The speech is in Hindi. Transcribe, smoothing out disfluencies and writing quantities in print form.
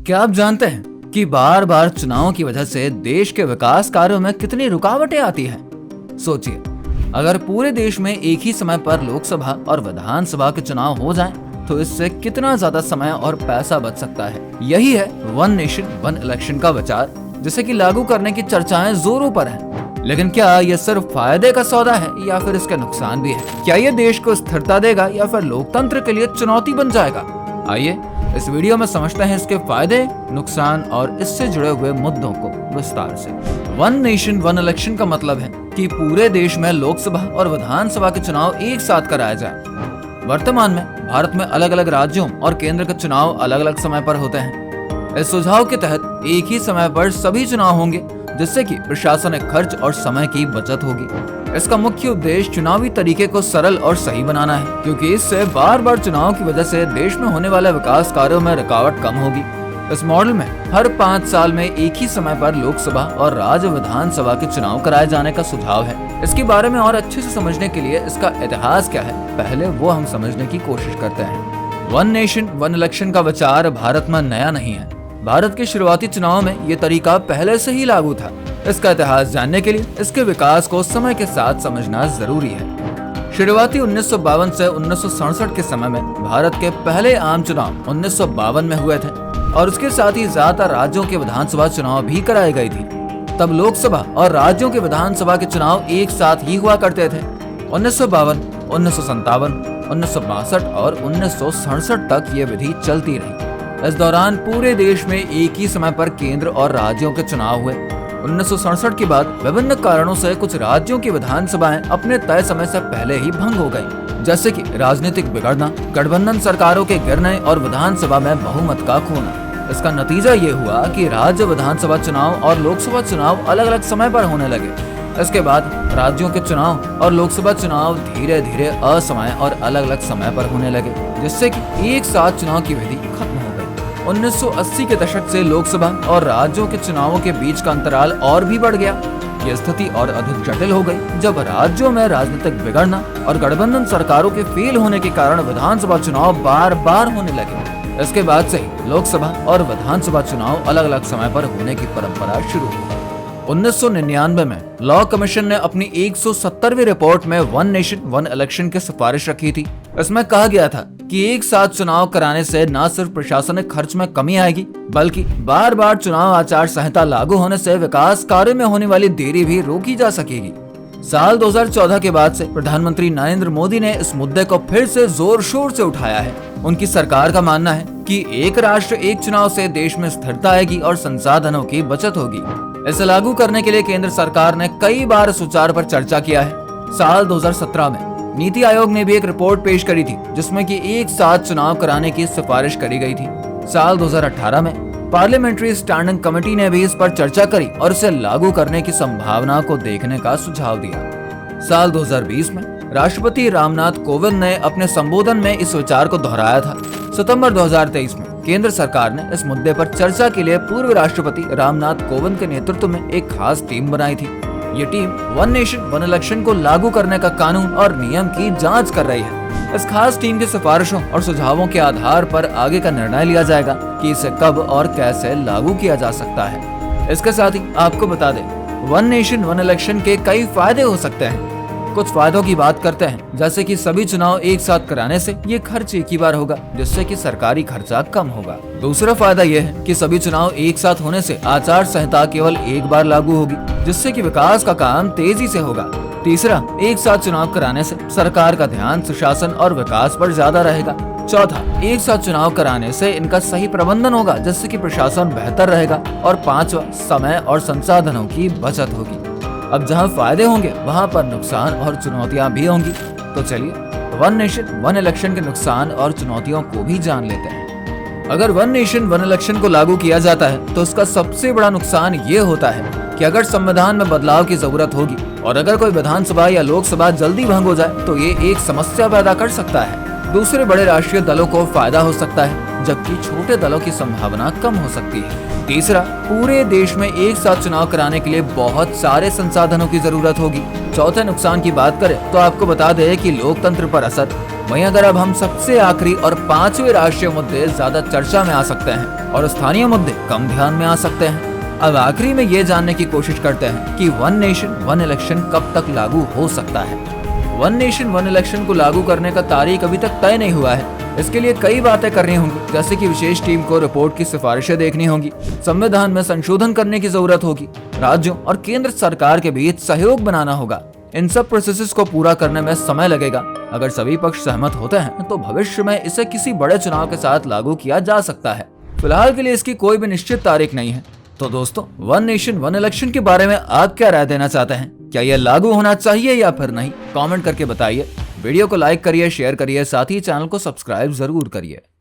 क्या आप जानते हैं कि बार बार चुनाव की वजह से देश के विकास कार्यों में कितनी रुकावटें आती हैं? सोचिए, अगर पूरे देश में एक ही समय पर लोकसभा और विधानसभा के चुनाव हो जाएं, तो इससे कितना ज्यादा समय और पैसा बच सकता है। यही है वन नेशन वन इलेक्शन का विचार, जिसे कि लागू करने की चर्चाएं जोरों पर हैं। लेकिन क्या यह सिर्फ फायदे का सौदा है या फिर इसके नुकसान भी है? क्या यह देश को स्थिरता देगा या फिर लोकतंत्र के लिए चुनौती बन जाएगा? आइए इस वीडियो में समझते हैं इसके फायदे, नुकसान और इससे जुड़े हुए मुद्दों को विस्तार से। वन नेशन वन इलेक्शन का मतलब है कि पूरे देश में लोकसभा और विधानसभा के चुनाव एक साथ कराए जाएं। वर्तमान में भारत में अलग अलग राज्यों और केंद्र के चुनाव अलग अलग समय पर होते हैं। इस सुझाव के तहत एक ही समय पर सभी चुनाव होंगे, जिससे कि प्रशासनिक खर्च और समय की बचत होगी। इसका मुख्य उद्देश्य चुनावी तरीके को सरल और सही बनाना है, क्योंकि इससे बार बार चुनाव की वजह से देश में होने वाले विकास कार्यों में रुकावट कम होगी। इस मॉडल में हर 5 साल में एक ही समय पर लोकसभा और राज्य विधानसभा के चुनाव कराए जाने का सुझाव है। इसके बारे में और अच्छे से समझने के लिए इसका इतिहास क्या है, पहले वो हम समझने की कोशिश करते हैं। वन नेशन वन इलेक्शन का विचार भारत में नया नहीं है। भारत के शुरुआती चुनाव में ये तरीका पहले से ही लागू था। इसका इतिहास जानने के लिए इसके विकास को समय के साथ समझना जरूरी है। शुरुआती 1952 से 1967 के समय में भारत के पहले आम चुनाव 1952 में हुए थे और उसके साथ ही ज्यादातर राज्यों के विधानसभा चुनाव भी कराई गई थी। तब लोकसभा और राज्यों के विधानसभा के चुनाव एक साथ ही हुआ करते थे। 1952, 1957, 1962 और 1967 तक ये विधि चलती रही। इस दौरान पूरे देश में एक ही समय पर केंद्र और राज्यों के चुनाव हुए। 1967 के बाद विभिन्न कारणों से कुछ राज्यों की विधानसभाएं अपने तय समय से पहले ही भंग हो गयी, जैसे कि राजनीतिक बिगड़ना, गठबंधन सरकारों के गिरने और विधानसभा में बहुमत का खोना। इसका नतीजा ये हुआ कि राज्य विधानसभा चुनाव और लोकसभा चुनाव अलग अलग समय पर होने लगे। इसके बाद राज्यों के चुनाव और लोकसभा चुनाव धीरे धीरे असमय और अलग अलग समय पर होने लगे, जिससे कि एक साथ चुनाव की विधि खत्म हो गई। 1980 के दशक से लोकसभा और राज्यों के चुनावों के बीच का अंतराल और भी बढ़ गया। यह स्थिति और अधिक जटिल हो गई जब राज्यों में राजनीतिक बिगड़ना और गठबंधन सरकारों के फेल होने के कारण विधानसभा चुनाव बार बार होने लगे। इसके बाद से ही लोकसभा और विधानसभा चुनाव अलग अलग समय पर होने की परंपरा शुरू हुई। 1999 में लॉ कमीशन ने अपनी 170वीं रिपोर्ट में वन नेशन वन इलेक्शन की सिफारिश रखी थी। इसमें कहा गया था कि एक साथ चुनाव कराने से न सिर्फ प्रशासनिक खर्च में कमी आएगी, बल्कि बार बार चुनाव आचार संहिता लागू होने से विकास कार्य में होने वाली देरी भी रोकी जा सकेगी। साल 2014 के बाद से प्रधानमंत्री नरेंद्र मोदी ने इस मुद्दे को फिर से जोर शोर से उठाया है। उनकी सरकार का मानना है कि एक राष्ट्र एक चुनाव से देश में स्थिरता आएगी और संसाधनों की बचत होगी। इसे लागू करने के लिए केंद्र सरकार ने कई बार इस विचार पर चर्चा किया है। साल 2017 में नीति आयोग ने भी एक रिपोर्ट पेश करी थी, जिसमें कि एक साथ चुनाव कराने की सिफारिश करी गई थी। साल 2018 में पार्लियामेंट्री स्टैंडिंग कमेटी ने भी इस पर चर्चा करी और इसे लागू करने की संभावना को देखने का सुझाव दिया। साल 2020 में राष्ट्रपति रामनाथ कोविंद ने अपने संबोधन में इस विचार को दोहराया था। सितंबर 2023 में केंद्र सरकार ने इस मुद्दे पर चर्चा के लिए पूर्व राष्ट्रपति रामनाथ कोविंद के नेतृत्व में एक खास टीम बनाई थी। ये team one nation one election को लागू करने का कानून और नियम की जांच कर रही है। इस खास टीम की सिफारिशों और सुझावों के आधार पर आगे का निर्णय लिया जाएगा कि इसे कब और कैसे लागू किया जा सकता है। इसके साथ ही आपको बता दें, वन नेशन वन इलेक्शन के कई फायदे हो सकते हैं। कुछ फायदों की बात करते हैं, जैसे कि सभी चुनाव एक साथ कराने से ये खर्च एक ही बार होगा, जिससे कि सरकारी खर्चा कम होगा। दूसरा फायदा यह है कि सभी चुनाव एक साथ होने से आचार संहिता केवल एक बार लागू होगी, जिससे कि विकास का काम तेजी से होगा। तीसरा, एक साथ चुनाव कराने से सरकार का ध्यान सुशासन और विकास पर ज्यादा रहेगा। चौथा, एक साथ चुनाव कराने से इनका सही प्रबंधन होगा, जिससे कि प्रशासन बेहतर रहेगा। और पांचवा, समय और संसाधनों की बचत होगी। अब जहां फायदे होंगे वहां पर नुकसान और चुनौतियां भी होंगी। तो चलिए वन नेशन वन इलेक्शन के नुकसान और चुनौतियों को भी जान लेते हैं। अगर वन नेशन वन इलेक्शन को लागू किया जाता है तो उसका सबसे बड़ा नुकसान ये होता है कि अगर संविधान में बदलाव की जरूरत होगी और अगर कोई विधानसभा या लोकसभा जल्दी भंग हो जाए तो ये एक समस्या पैदा कर सकता है। दूसरे बड़े राष्ट्रीय दलों को फायदा हो सकता है, जबकि छोटे दलों की संभावना कम हो सकती है। तीसरा, पूरे देश में एक साथ चुनाव कराने के लिए बहुत सारे संसाधनों की जरूरत होगी। चौथे नुकसान की बात करें तो आपको बता दें कि लोकतंत्र पर असर। वहीं अगर अब हम सबसे आखिरी और 5वें राष्ट्रीय मुद्दे ज्यादा चर्चा में आ सकते हैं और स्थानीय मुद्दे कम ध्यान में आ सकते हैं। अब आखिरी में ये जानने की कोशिश करते हैं कि वन नेशन वन इलेक्शन कब तक लागू हो सकता है। वन नेशन वन इलेक्शन को लागू करने का तारीख अभी तक तय नहीं हुआ है। इसके लिए कई बातें करनी होंगी, जैसे कि विशेष टीम को रिपोर्ट की सिफारिशें देखनी होंगी, संविधान में संशोधन करने की जरूरत होगी, राज्यों और केंद्र सरकार के बीच सहयोग बनाना होगा। इन सब प्रोसेसेस को पूरा करने में समय लगेगा। अगर सभी पक्ष सहमत होते हैं तो भविष्य में इसे किसी बड़े चुनाव के साथ लागू किया जा सकता है। फिलहाल के लिए इसकी कोई भी निश्चित तारीख नहीं है। तो दोस्तों, वन नेशन वन इलेक्शन के बारे में आप क्या राय देना चाहते हैं? क्या यह लागू होना चाहिए या फिर नहीं? कमेंट करके बताइए। वीडियो को लाइक करिए, शेयर करिए, साथ ही चैनल को सब्सक्राइब जरूर करिए।